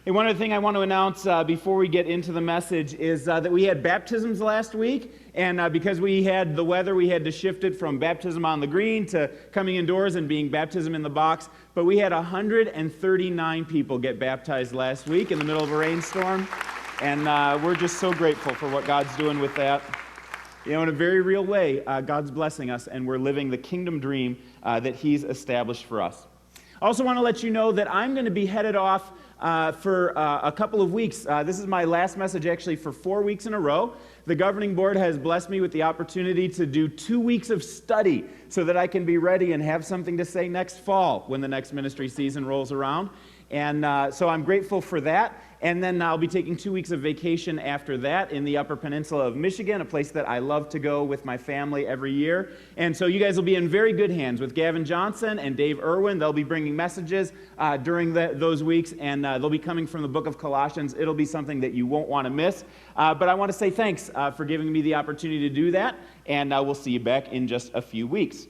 Hey, one other thing I want to announce before we get into the message is that we had baptisms last week, and because we had the weather, we had to shift it from baptism on the green to coming indoors and being baptism in the box. But we had 139 people get baptized last week in the middle of a rainstorm, and we're just so grateful for what God's doing with that. You know, in a very real way, God's blessing us, and we're living the kingdom dream that He's established for us. I also want to let you know that I'm going to be headed off for a couple of weeks. This is my last message actually for 4 weeks in a row. The governing board has blessed me with the opportunity to do 2 weeks of study so that I can be ready and have something to say next fall when the next ministry season rolls around. And so I'm grateful for that. And then I'll be taking 2 weeks of vacation after that in the Upper Peninsula of Michigan, a place that I love to go with my family every year. And so you guys will be in very good hands with Gavin Johnson and Dave Irwin. They'll be bringing messages during those weeks, and they'll be coming from the book of Colossians. It'll be something that you won't want to miss. But I want to say thanks for giving me the opportunity to do that, and we'll see you back in just a few weeks.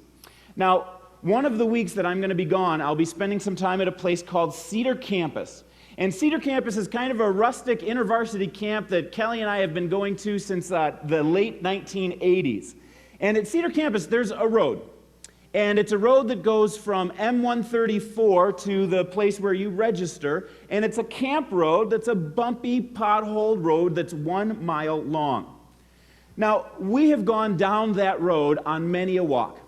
Now, one of the weeks that I'm going to be gone, I'll be spending some time at a place called Cedar Campus. And Cedar Campus is kind of a rustic intervarsity camp that Kelly and I have been going to since the late 1980s. And at Cedar Campus, there's a road. And it's a road that goes from M134 to the place where you register. And it's a camp road that's a bumpy, potholed road that's 1 mile long. Now, we have gone down that road on many a walk.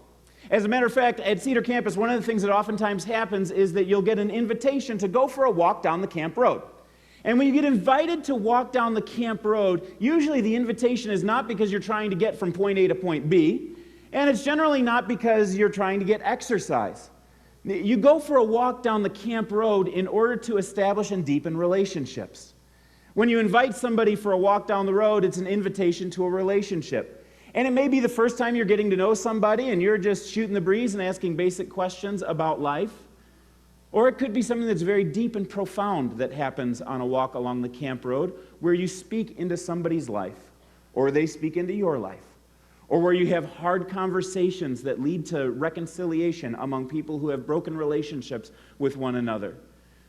As a matter of fact, at Cedar Campus, one of the things that oftentimes happens is that you'll get an invitation to go for a walk down the camp road. And when you get invited to walk down the camp road, usually the invitation is not because you're trying to get from point A to point B, and it's generally not because you're trying to get exercise. You go for a walk down the camp road in order to establish and deepen relationships. When you invite somebody for a walk down the road, it's an invitation to a relationship. And it may be the first time you're getting to know somebody and you're just shooting the breeze and asking basic questions about life. Or it could be something that's very deep and profound that happens on a walk along the camp road where you speak into somebody's life, or they speak into your life, or where you have hard conversations that lead to reconciliation among people who have broken relationships with one another.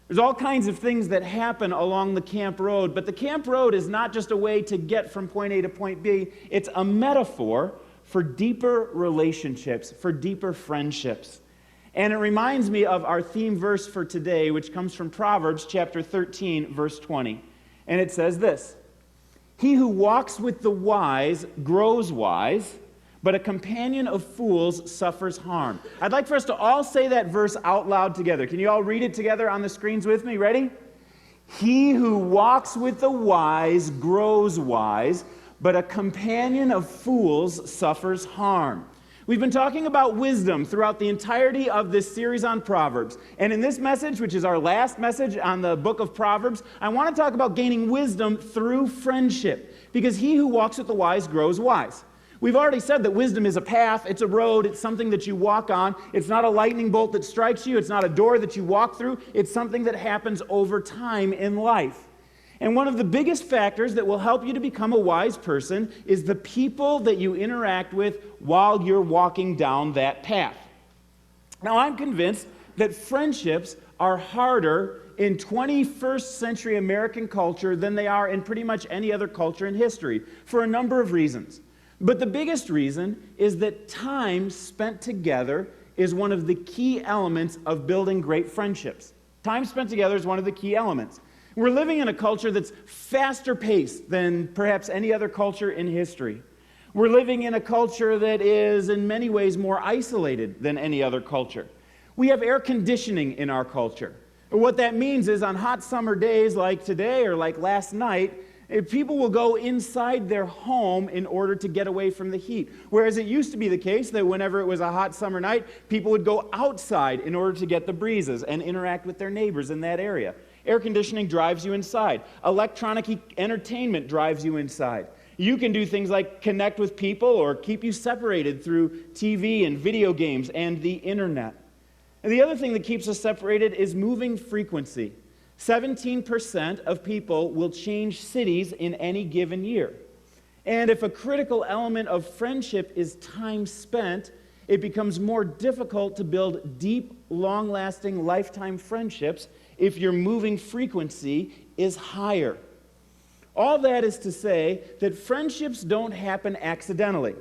There's all kinds of things that happen along the camp road, but the camp road is not just a way to get from point A to point B. It's a metaphor for deeper relationships, for deeper friendships. And it reminds me of our theme verse for today, which comes from Proverbs chapter 13, verse 20. And it says this: "He who walks with the wise grows wise, but a companion of fools suffers harm." I'd like for us to all say that verse out loud together. Can you all read it together on the screens with me? Ready? "He who walks with the wise grows wise, but a companion of fools suffers harm." We've been talking about wisdom throughout the entirety of this series on Proverbs. And in this message, which is our last message on the book of Proverbs, I want to talk about gaining wisdom through friendship. Because he who walks with the wise grows wise. We've already said that wisdom is a path, it's a road, it's something that you walk on. It's not a lightning bolt that strikes you, it's not a door that you walk through, it's something that happens over time in life. And one of the biggest factors that will help you to become a wise person is the people that you interact with while you're walking down that path. Now, I'm convinced that friendships are harder in 21st century American culture than they are in pretty much any other culture in history, for a number of reasons. But the biggest reason is that time spent together is one of the key elements of building great friendships. Time spent together is one of the key elements. We're living in a culture that's faster paced than perhaps any other culture in history. We're living in a culture that is in many ways more isolated than any other culture. We have air conditioning in our culture. What that means is on hot summer days like today or like last night, people will go inside their home in order to get away from the heat. Whereas it used to be the case that whenever it was a hot summer night, people would go outside in order to get the breezes and interact with their neighbors in that area. Air conditioning drives you inside. Electronic entertainment drives you inside. You can do things like connect with people or keep you separated through TV and video games and the internet. And the other thing that keeps us separated is moving frequency. 17% of people will change cities in any given year. And if a critical element of friendship is time spent, it becomes more difficult to build deep, long-lasting, lifetime friendships if your moving frequency is higher. All that is to say that friendships don't happen accidentally.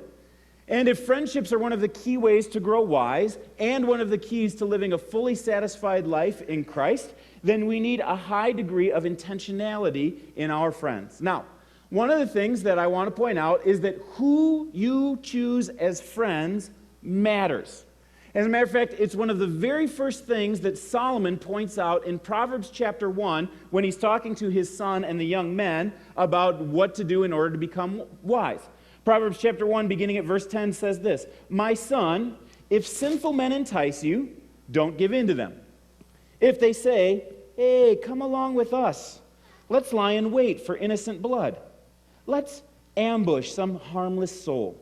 And if friendships are one of the key ways to grow wise and one of the keys to living a fully satisfied life in Christ, then we need a high degree of intentionality in our friends. Now, one of the things that I want to point out is that who you choose as friends matters. As a matter of fact, it's one of the very first things that Solomon points out in Proverbs chapter 1 when he's talking to his son and the young men about what to do in order to become wise. Proverbs chapter 1, beginning at verse 10, says this, "My son, if sinful men entice you, don't give in to them. If they say, 'Hey, come along with us. Let's lie in wait for innocent blood. Let's ambush some harmless soul.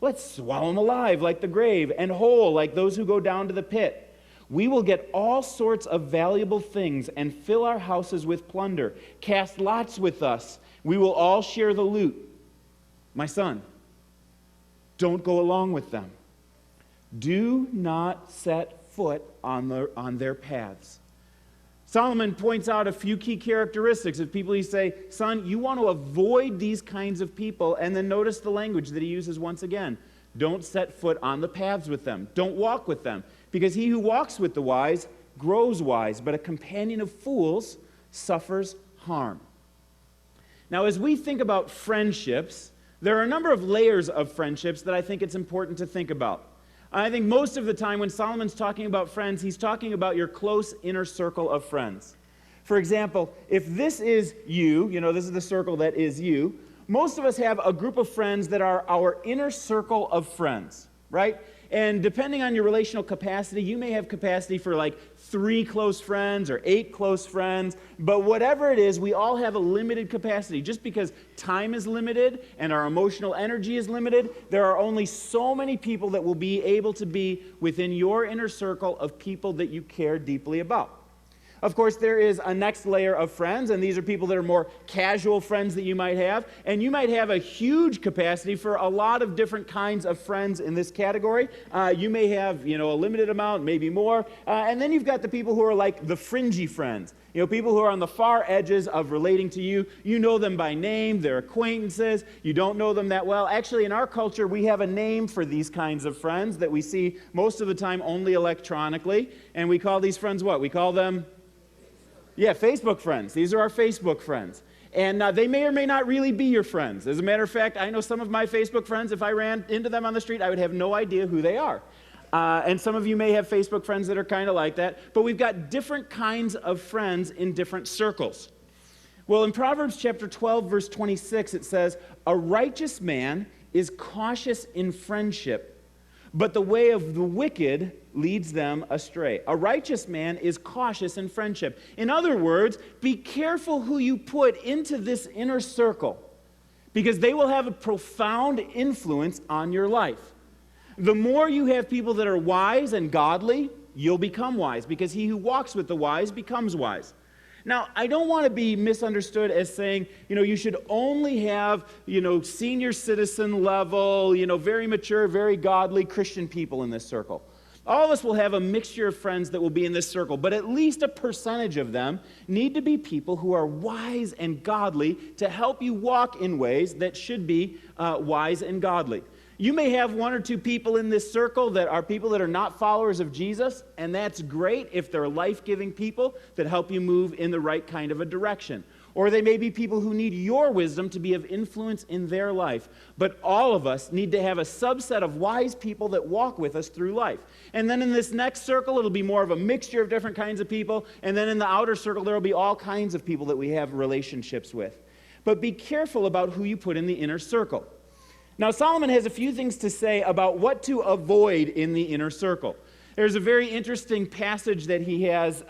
Let's swallow them alive like the grave and whole like those who go down to the pit. We will get all sorts of valuable things and fill our houses with plunder. Cast lots with us. We will all share the loot.' My son, don't go along with them. Do not set foot on their paths." Solomon points out a few key characteristics of people. He say, son, you want to avoid these kinds of people, and then notice the language that he uses once again. Don't set foot on the paths with them. Don't walk with them, because he who walks with the wise grows wise, but a companion of fools suffers harm. Now, as we think about friendships, there are a number of layers of friendships that I think it's important to think about. I think most of the time when Solomon's talking about friends, he's talking about your close inner circle of friends. For example, if this is you, this is the circle that is you, most of us have a group of friends that are our inner circle of friends, right? And depending on your relational capacity, you may have capacity for like 3 close friends or 8 close friends, but whatever it is, we all have a limited capacity. Just because time is limited and our emotional energy is limited, there are only so many people that will be able to be within your inner circle of people that you care deeply about. Of course, there is a next layer of friends, and these are people that are more casual friends that you might have, and you might have a huge capacity for a lot of different kinds of friends in this category. You may have, a limited amount, maybe more, and then you've got the people who are like the fringy friends, people who are on the far edges of relating to you. You know them by name, they're acquaintances, you don't know them that well. Actually, in our culture, we have a name for these kinds of friends that we see most of the time only electronically, and we call these friends what? We call them Facebook friends. These are our Facebook friends. And they may or may not really be your friends. As a matter of fact, I know some of my Facebook friends, if I ran into them on the street, I would have no idea who they are. And some of you may have Facebook friends that are kind of like that. But we've got different kinds of friends in different circles. Well, in Proverbs chapter 12, verse 26, it says, "A righteous man is cautious in friendship, but the way of the wicked leads them astray." A righteous man is cautious in friendship. In other words, be careful who you put into this inner circle, because they will have a profound influence on your life. The more you have people that are wise and godly, you'll become wise, because he who walks with the wise becomes wise. Now, I don't want to be misunderstood as saying, you should only have, senior citizen level, very mature, very godly Christian people in this circle. All of us will have a mixture of friends that will be in this circle, but at least a percentage of them need to be people who are wise and godly to help you walk in ways that should be wise and godly. You may have 1 or 2 people in this circle that are people that are not followers of Jesus, and that's great if they're life-giving people that help you move in the right kind of a direction. Or they may be people who need your wisdom to be of influence in their life. But all of us need to have a subset of wise people that walk with us through life. And then in this next circle, it'll be more of a mixture of different kinds of people. And then in the outer circle, there will be all kinds of people that we have relationships with. But be careful about who you put in the inner circle. Now, Solomon has a few things to say about what to avoid in the inner circle. There's a very interesting passage that he has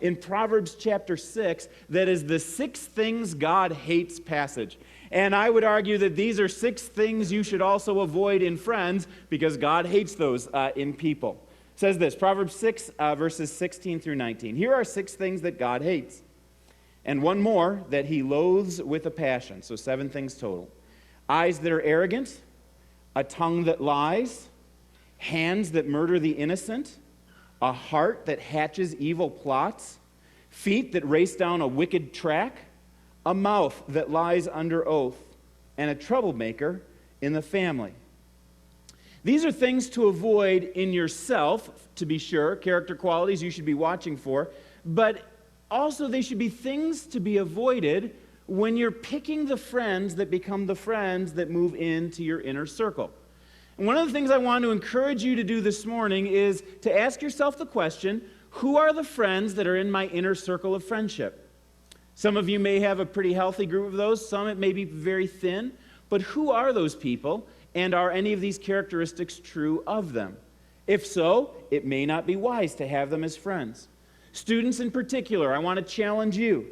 in Proverbs chapter 6 that is the 6 things God hates passage. And I would argue that these are 6 things you should also avoid in friends, because God hates those in people. It says this, Proverbs 6, verses 16 through 19. "Here are 6 things that God hates, and one more that he loathes with a passion." So 7 things total. "Eyes that are arrogant, a tongue that lies, hands that murder the innocent, a heart that hatches evil plots, feet that race down a wicked track, a mouth that lies under oath, and a troublemaker in the family. These are things to avoid in yourself, to be sure, character qualities you should be watching for, but also they should be things to be avoided when you're picking the friends that become the friends that move into your inner circle. And one of the things I want to encourage you to do this morning is to ask yourself the question, who are the friends that are in my inner circle of friendship? Some of you may have a pretty healthy group of those, some it may be very thin, but who are those people? And are any of these characteristics true of them? If so, it may not be wise to have them as friends. Students in particular, I want to challenge you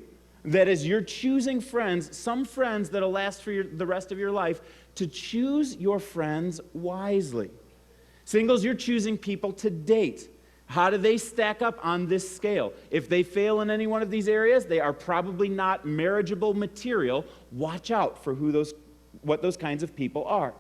that as you're choosing friends, some friends that'll last for the rest of your life, to choose your friends wisely. Singles, you're choosing people to date. How do they stack up on this scale? If they fail in any one of these areas, they are probably not marriageable material. Watch out for what those kinds of people are.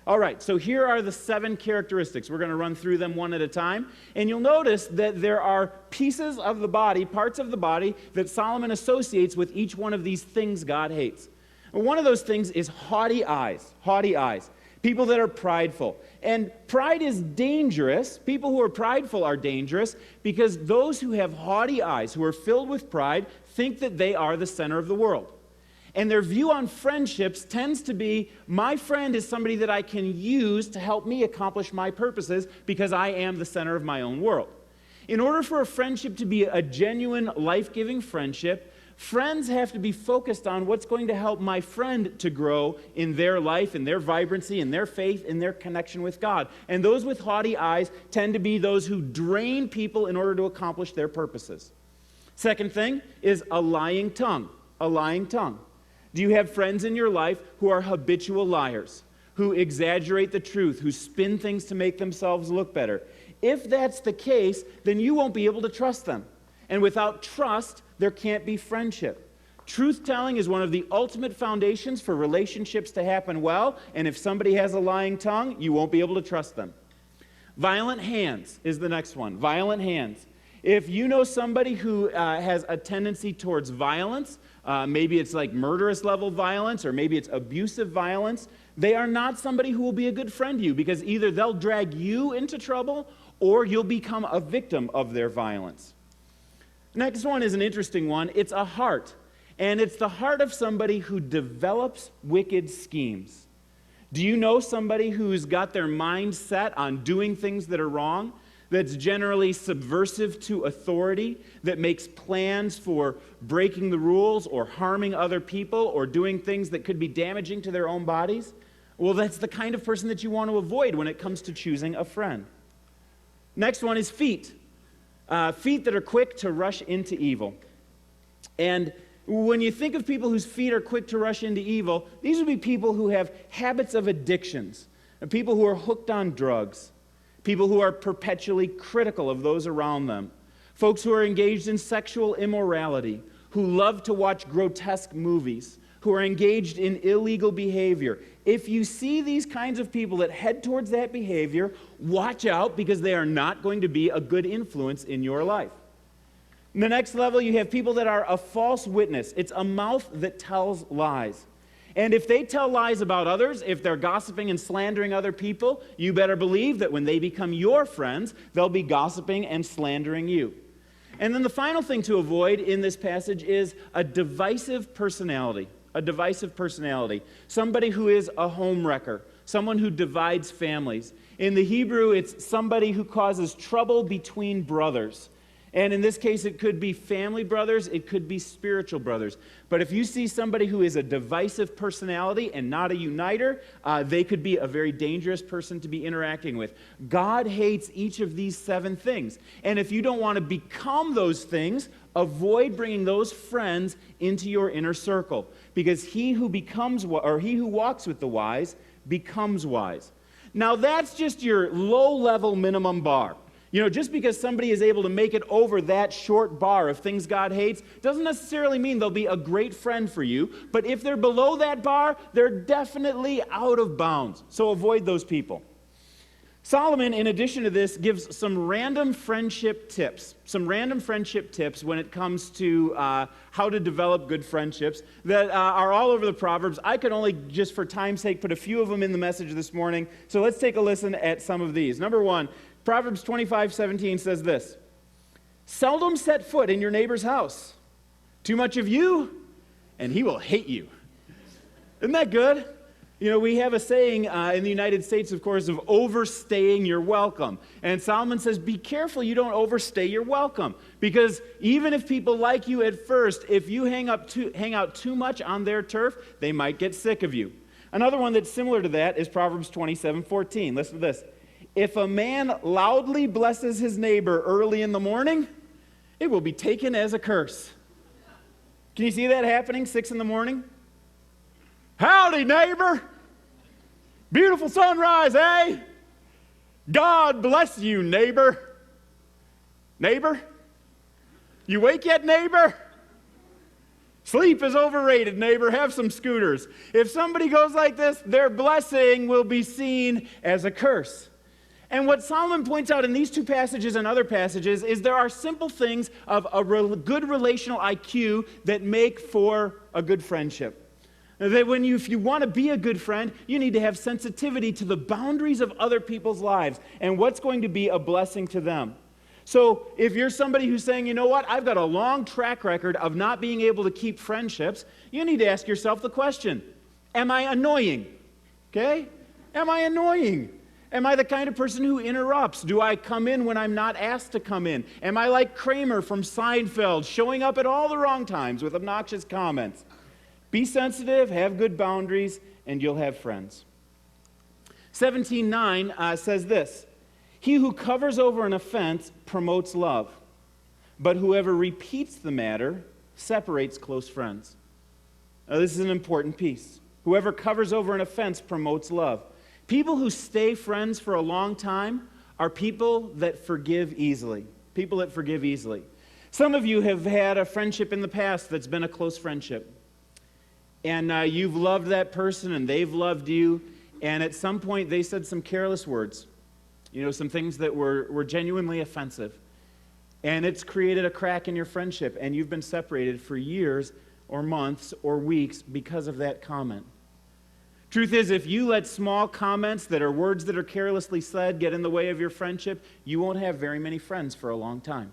All right, so here are the 7 characteristics. We're going to run through them one at a time. And you'll notice that there are pieces of the body, parts of the body, that Solomon associates with each one of these things God hates. And one of those things is haughty eyes. Haughty eyes. People that are prideful. And pride is dangerous. People who are prideful are dangerous because those who have haughty eyes, who are filled with pride, think that they are the center of the world. And their view on friendships tends to be, my friend is somebody that I can use to help me accomplish my purposes because I am the center of my own world. In order for a friendship to be a genuine, life-giving friendship, friends have to be focused on what's going to help my friend to grow in their life, in their vibrancy, in their faith, in their connection with God. And those with haughty eyes tend to be those who drain people in order to accomplish their purposes. Second thing is a lying tongue. A lying tongue. Do you have friends in your life who are habitual liars, who exaggerate the truth, who spin things to make themselves look better? If that's the case, then you won't be able to trust them. And without trust, there can't be friendship. Truth-telling is one of the ultimate foundations for relationships to happen well, and if somebody has a lying tongue, you won't be able to trust them. Violent hands is the next one. Violent hands. If you know somebody who has a tendency towards violence, maybe it's like murderous level violence, or maybe it's abusive violence, they are not somebody who will be a good friend to you because either they'll drag you into trouble or you'll become a victim of their violence. Next one is an interesting one. It's a heart. And it's the heart of somebody who develops wicked schemes. Do you know somebody who's got their mind set on doing things that are wrong? That's generally subversive to authority, that makes plans for breaking the rules or harming other people or doing things that could be damaging to their own bodies? Well, that's the kind of person that you want to avoid when it comes to choosing a friend. Next one is feet. Feet that are quick to rush into evil. And when you think of people whose feet are quick to rush into evil, these would be people who have habits of addictions, people who are hooked on drugs, people who are perpetually critical of those around them, folks who are engaged in sexual immorality, who love to watch grotesque movies, who are engaged in illegal behavior. If you see these kinds of people that head towards that behavior, watch out because they are not going to be a good influence in your life. In the next level, you have people that are a false witness. It's a mouth that tells lies. And if they tell lies about others, if they're gossiping and slandering other people, you better believe that when they become your friends, they'll be gossiping and slandering you. And then the final thing to avoid in this passage is a divisive personality. A divisive personality. Somebody who is a homewrecker. Someone who divides families. In the Hebrew, it's somebody who causes trouble between brothers. And in this case, it could be family brothers, it could be spiritual brothers. But if you see somebody who is a divisive personality and not a uniter, they could be a very dangerous person to be interacting with. God hates each of these 7 things. And if you don't want to become those things, avoid bringing those friends into your inner circle. Because he who walks with the wise becomes wise. Now that's just your low-level minimum bar. You know, just because somebody is able to make it over that short bar of things God hates doesn't necessarily mean they'll be a great friend for you. But if they're below that bar, they're definitely out of bounds. So avoid those people. Solomon, in addition to this, gives some random friendship tips when it comes to how to develop good friendships that are all over the Proverbs. I could only, just for time's sake, put a few of them in the message this morning. So let's take a listen at some of these. Number one, Proverbs 25:17 says this: "Seldom set foot in your neighbor's house. Too much of you, and he will hate you." Isn't that good? You know, we have a saying in the United States, of course, of overstaying your welcome. And Solomon says, be careful you don't overstay your welcome. Because even if people like you at first, if you hang out too much on their turf, they might get sick of you. Another one that's similar to that is Proverbs 27:14. Listen to this. "If a man loudly blesses his neighbor early in the morning, it will be taken as a curse." Can you see that happening, 6 in the morning? "Howdy, neighbor. Beautiful sunrise, eh? God bless you, neighbor." Neighbor? You wake yet, neighbor? Sleep is overrated, neighbor. Have some scooters. If somebody goes like this, their blessing will be seen as a curse. And what Solomon points out in these two passages and other passages is there are simple things of a good relational IQ that make for a good friendship. That if you want to be a good friend, you need to have sensitivity to the boundaries of other people's lives and what's going to be a blessing to them. So if you're somebody who's saying, you know what, I've got a long track record of not being able to keep friendships, you need to ask yourself the question, am I annoying? Okay? Am I annoying? Am I the kind of person who interrupts? Do I come in when I'm not asked to come in? Am I like Kramer from Seinfeld, showing up at all the wrong times with obnoxious comments? Be sensitive, have good boundaries, and you'll have friends. 17:9 says this: "He who covers over an offense promotes love, but whoever repeats the matter separates close friends." Now, this is an important piece. Whoever covers over an offense promotes love. People who stay friends for a long time are people that forgive easily. People that forgive easily. Some of you have had a friendship in the past that's been a close friendship. And you've loved that person and they've loved you. And at some point they said some careless words. You know, some things that were genuinely offensive. And it's created a crack in your friendship. And you've been separated for years or months or weeks because of that comment. Truth is, if you let small comments that are words that are carelessly said get in the way of your friendship, you won't have very many friends for a long time.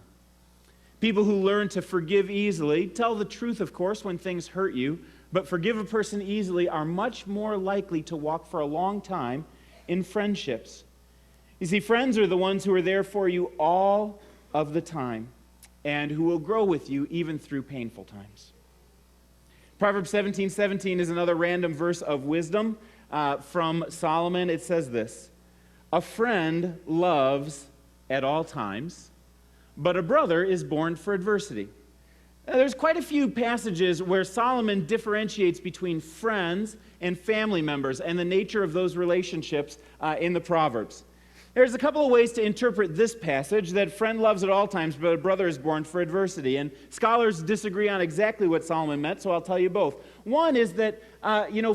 People who learn to forgive easily, tell the truth, of course, when things hurt you, but forgive a person easily are much more likely to walk for a long time in friendships. You see, friends are the ones who are there for you all of the time and who will grow with you even through painful times. Proverbs 17:17 is another random verse of wisdom from Solomon. It says this: "A friend loves at all times, but a brother is born for adversity." Now, there's quite a few passages where Solomon differentiates between friends and family members and the nature of those relationships in the Proverbs. There's a couple of ways to interpret this passage, that friend loves at all times, but a brother is born for adversity. And scholars disagree on exactly what Solomon meant, so I'll tell you both. One is that,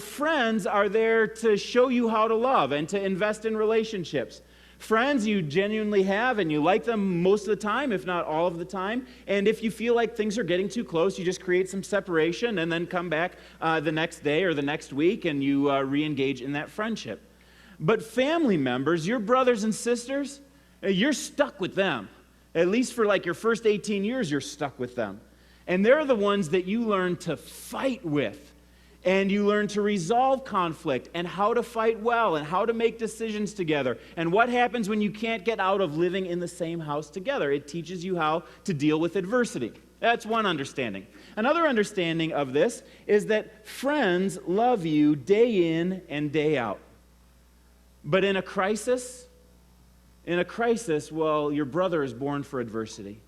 friends are there to show you how to love and to invest in relationships. Friends you genuinely have, and you like them most of the time, if not all of the time. And if you feel like things are getting too close, you just create some separation and then come back the next day or the next week, and you re-engage in that friendship. But family members, your brothers and sisters, you're stuck with them. At least for like your first 18 years, you're stuck with them. And they're the ones that you learn to fight with. And you learn to resolve conflict and how to fight well and how to make decisions together. And what happens when you can't get out of living in the same house together? It teaches you how to deal with adversity. That's one understanding. Another understanding of this is that friends love you day in and day out. But in a crisis, well, your brother is born for adversity.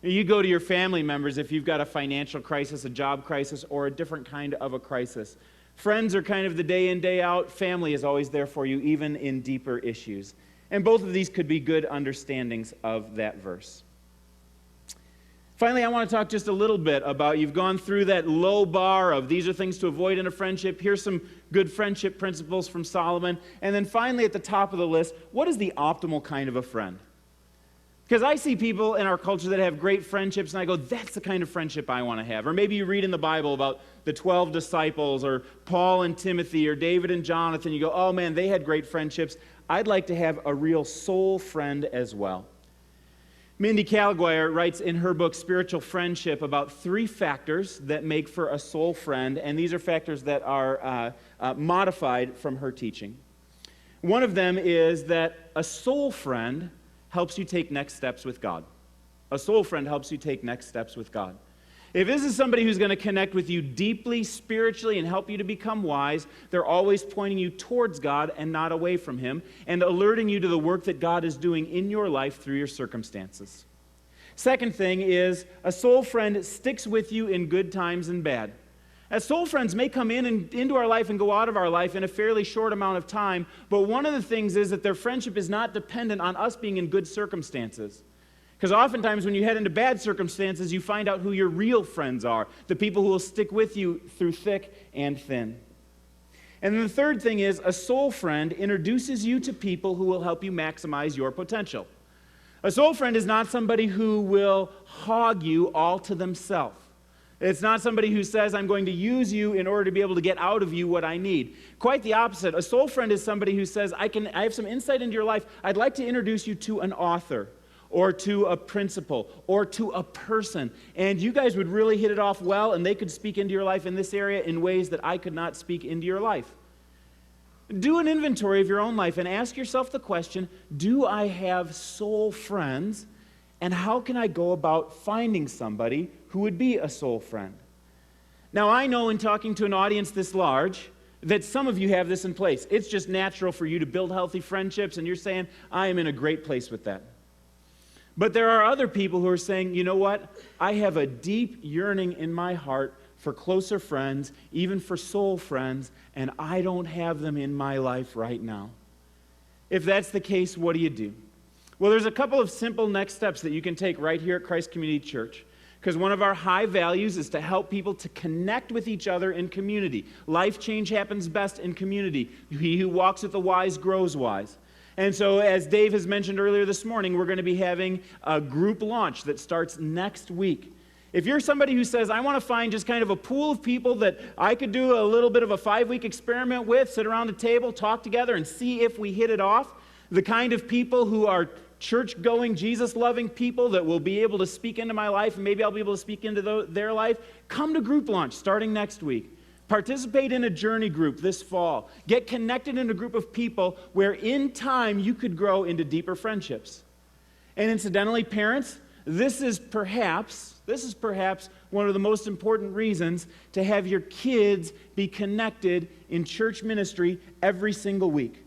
You go to your family members if you've got a financial crisis, a job crisis, or a different kind of a crisis. Friends are kind of the day in, day out. Family is always there for you, even in deeper issues. And both of these could be good understandings of that verse. Finally, I want to talk just a little bit about, you've gone through that low bar of these are things to avoid in a friendship. Here's some good friendship principles from Solomon. And then finally, at the top of the list, what is the optimal kind of a friend? Because I see people in our culture that have great friendships, and I go, that's the kind of friendship I want to have. Or maybe you read in the Bible about the 12 disciples, or Paul and Timothy, or David and Jonathan. You go, oh man, they had great friendships. I'd like to have a real soul friend as well. Mindy Calguire writes in her book, Spiritual Friendship, about 3 factors that make for a soul friend, and these are factors that are modified from her teaching. One of them is that a soul friend helps you take next steps with God. A soul friend helps you take next steps with God. If this is somebody who's going to connect with you deeply, spiritually, and help you to become wise, they're always pointing you towards God and not away from Him, and alerting you to the work that God is doing in your life through your circumstances. Second thing is, a soul friend sticks with you in good times and bad. As soul friends may come in and into our life and go out of our life in a fairly short amount of time, but one of the things is that their friendship is not dependent on us being in good circumstances. Because oftentimes when you head into bad circumstances, you find out who your real friends are, the people who will stick with you through thick and thin. And then the third thing is, a soul friend introduces you to people who will help you maximize your potential. A soul friend is not somebody who will hog you all to themselves. It's not somebody who says, I'm going to use you in order to be able to get out of you what I need. Quite the opposite. A soul friend is somebody who says, I have some insight into your life. I'd like to introduce you to an author, or to a principal, or to a person. And you guys would really hit it off well, and they could speak into your life in this area in ways that I could not speak into your life. Do an inventory of your own life and ask yourself the question, do I have soul friends? And how can I go about finding somebody who would be a soul friend? Now, I know in talking to an audience this large that some of you have this in place. It's just natural for you to build healthy friendships, and you're saying, I am in a great place with that. But there are other people who are saying, you know what? I have a deep yearning in my heart for closer friends, even for soul friends, and I don't have them in my life right now. If that's the case, what do you do? Well, there's a couple of simple next steps that you can take right here at Christ Community Church. Because one of our high values is to help people to connect with each other in community. Life change happens best in community. He who walks with the wise grows wise. And so, as Dave has mentioned earlier this morning, we're going to be having a group launch that starts next week. If you're somebody who says, I want to find just kind of a pool of people that I could do a little bit of a 5-week experiment with, sit around a table, talk together, and see if we hit it off, the kind of people who are church-going, Jesus-loving people that will be able to speak into my life, and maybe I'll be able to speak into their life, come to group launch starting next week. Participate in a journey group this fall. Get connected in a group of people where in time you could grow into deeper friendships. And incidentally, parents, this is perhaps one of the most important reasons to have your kids be connected in church ministry every single week.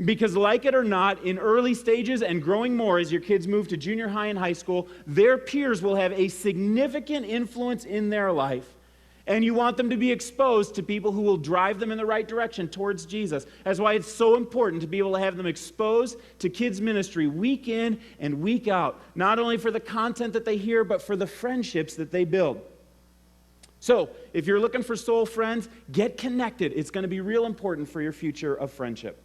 Because like it or not, in early stages and growing more as your kids move to junior high and high school, their peers will have a significant influence in their life. And you want them to be exposed to people who will drive them in the right direction towards Jesus. That's why it's so important to be able to have them exposed to kids' ministry week in and week out. Not only for the content that they hear, but for the friendships that they build. So, if you're looking for soul friends, get connected. It's going to be real important for your future of friendship.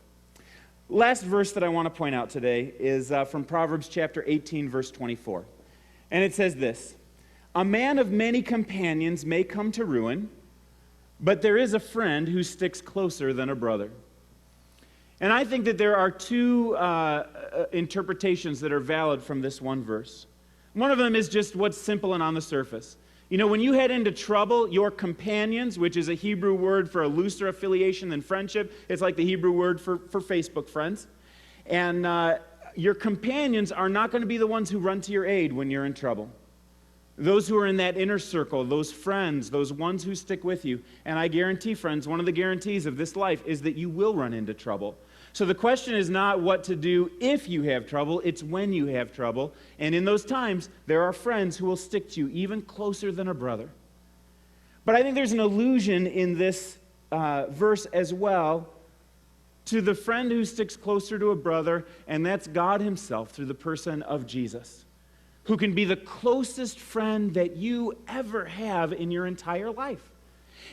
Last verse that I want to point out today is from Proverbs chapter 18, verse 24. And it says this, a man of many companions may come to ruin, but there is a friend who sticks closer than a brother. And I think that there are two interpretations that are valid from this one verse. One of them is just what's simple and on the surface. You know, when you head into trouble, your companions, which is a Hebrew word for a looser affiliation than friendship, it's like the Hebrew word for Facebook friends. And your companions are not going to be the ones who run to your aid when you're in trouble. Those who are in that inner circle, those friends, those ones who stick with you. And I guarantee, friends, one of the guarantees of this life is that you will run into trouble. So the question is not what to do if you have trouble, it's when you have trouble. And in those times, there are friends who will stick to you even closer than a brother. But I think there's an allusion in this verse as well to the friend who sticks closer to a brother, and that's God himself through the person of Jesus, who can be the closest friend that you ever have in your entire life.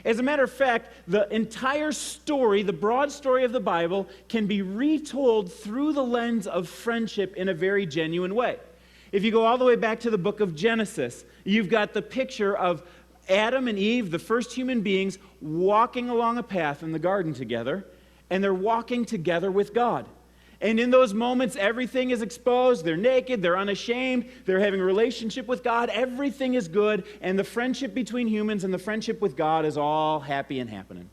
As a matter of fact, the entire story, the broad story of the Bible, can be retold through the lens of friendship in a very genuine way. If you go all the way back to the book of Genesis, you've got the picture of Adam and Eve, the first human beings, walking along a path in the garden together, and they're walking together with God. And in those moments, everything is exposed. They're naked. They're unashamed. They're having a relationship with God. Everything is good. And the friendship between humans and the friendship with God is all happy and happening.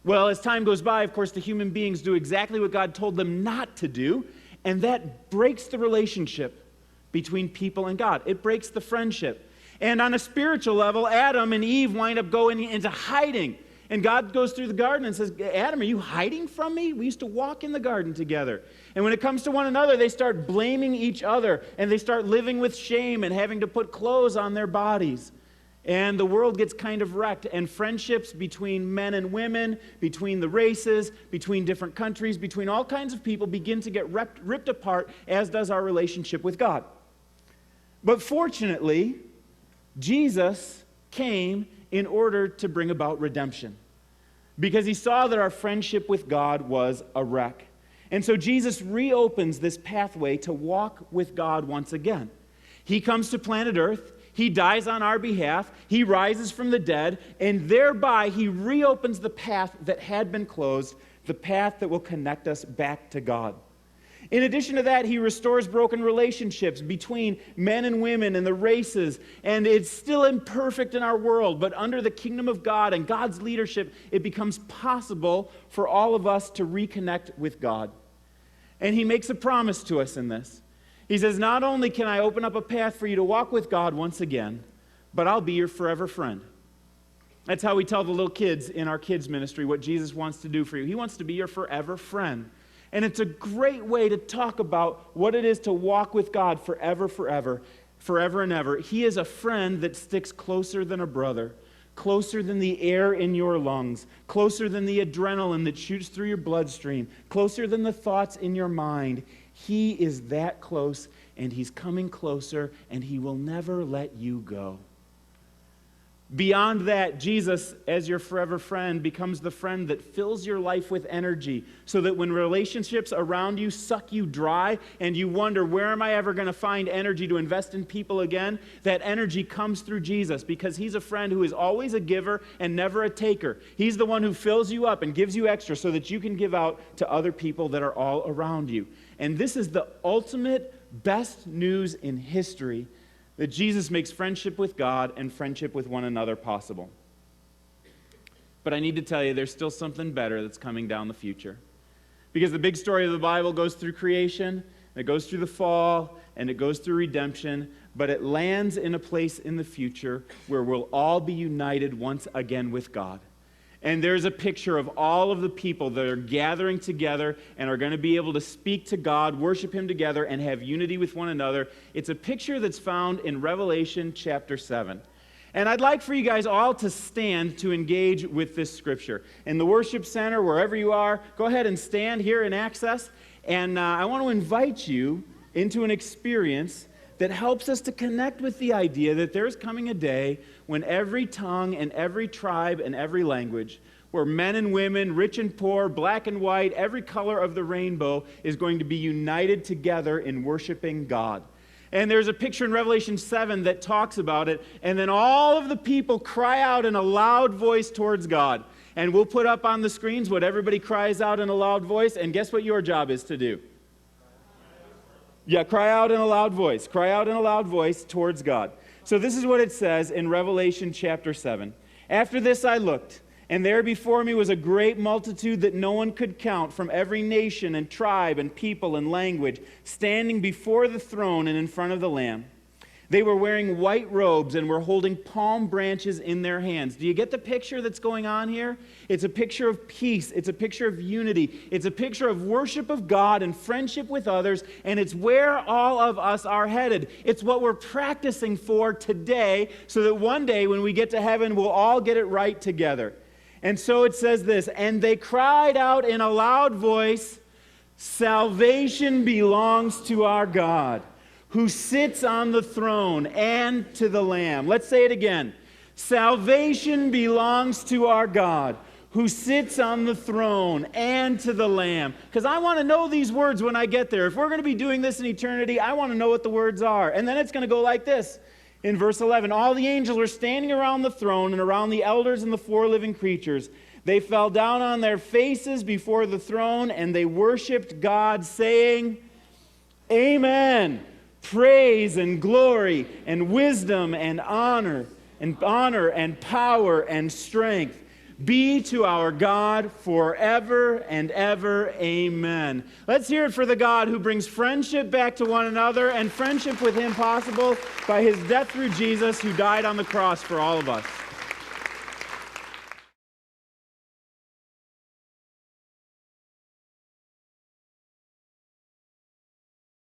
Well, as time goes by, of course, the human beings do exactly what God told them not to do. And that breaks the relationship between people and God. It breaks the friendship. And on a spiritual level, Adam and Eve wind up going into hiding. And God goes through the garden and says, Adam, are you hiding from me? We used to walk in the garden together. And when it comes to one another, they start blaming each other. And they start living with shame and having to put clothes on their bodies. And the world gets kind of wrecked. And friendships between men and women, between the races, between different countries, between all kinds of people begin to get ripped apart, as does our relationship with God. But fortunately, Jesus came in order to bring about redemption, because he saw that our friendship with God was a wreck. And so Jesus reopens this pathway to walk with God once again. He comes to planet Earth, he dies on our behalf, he rises from the dead, and thereby he reopens the path that had been closed, the path that will connect us back to God. In addition to that, he restores broken relationships between men and women and the races. And it's still imperfect in our world, but under the kingdom of God and God's leadership, it becomes possible for all of us to reconnect with God. And he makes a promise to us in this. He says, not only can I open up a path for you to walk with God once again, but I'll be your forever friend. That's how we tell the little kids in our kids ministry what Jesus wants to do for you. He wants to be your forever friend. And it's a great way to talk about what it is to walk with God forever and ever. He is a friend that sticks closer than a brother, closer than the air in your lungs, closer than the adrenaline that shoots through your bloodstream, closer than the thoughts in your mind. He is that close, and he's coming closer, and he will never let you go. Beyond that, Jesus, as your forever friend, becomes the friend that fills your life with energy, so that when relationships around you suck you dry and you wonder, where am I ever going to find energy to invest in people again? That energy comes through Jesus, because he's a friend who is always a giver and never a taker. He's the one who fills you up and gives you extra so that you can give out to other people that are all around you. And this is the ultimate best news in history, that Jesus makes friendship with God and friendship with one another possible. But I need to tell you, there's still something better that's coming down the future. Because the big story of the Bible goes through creation, it goes through the fall, and it goes through redemption, but it lands in a place in the future where we'll all be united once again with God. And there's a picture of all of the people that are gathering together and are going to be able to speak to God, worship him together, and have unity with one another. It's a picture that's found in Revelation chapter 7. And I'd like for you guys all to stand to engage with this scripture. In the worship center, wherever you are, go ahead and stand here in Access. And I want to invite you into an experience that helps us to connect with the idea that there's coming a day when every tongue and every tribe and every language, where men and women, rich and poor, black and white, every color of the rainbow is going to be united together in worshiping God. And there's a picture in Revelation 7 that talks about it, and then all of the people cry out in a loud voice towards God. And we'll put up on the screens what everybody cries out in a loud voice, and guess what your job is to do? Yeah, cry out in a loud voice. Cry out in a loud voice towards God. So this is what it says in Revelation chapter 7. After this I looked, and there before me was a great multitude that no one could count, from every nation and tribe and people and language, standing before the throne and in front of the Lamb. They were wearing white robes and were holding palm branches in their hands. Do you get the picture that's going on here? It's a picture of peace. It's a picture of unity. It's a picture of worship of God and friendship with others, and it's where all of us are headed. It's what we're practicing for today, so that one day when we get to heaven, we'll all get it right together. And so it says this, and they cried out in a loud voice, "Salvation belongs to our God, who sits on the throne, and to the Lamb. Let's say it again. Salvation belongs to our God, who sits on the throne, and to the Lamb. Because I want to know these words when I get there. If we're going to be doing this in eternity, I want to know what the words are. And then it's going to go like this. In verse 11, all the angels were standing around the throne and around the elders and the four living creatures. They fell down on their faces before the throne, and they worshiped God, saying, Amen. Praise and glory and wisdom and honor and power and strength be to our God forever and ever. Amen. Let's hear it for the God who brings friendship back to one another and friendship with Him possible by His death through Jesus, who died on the cross for all of us.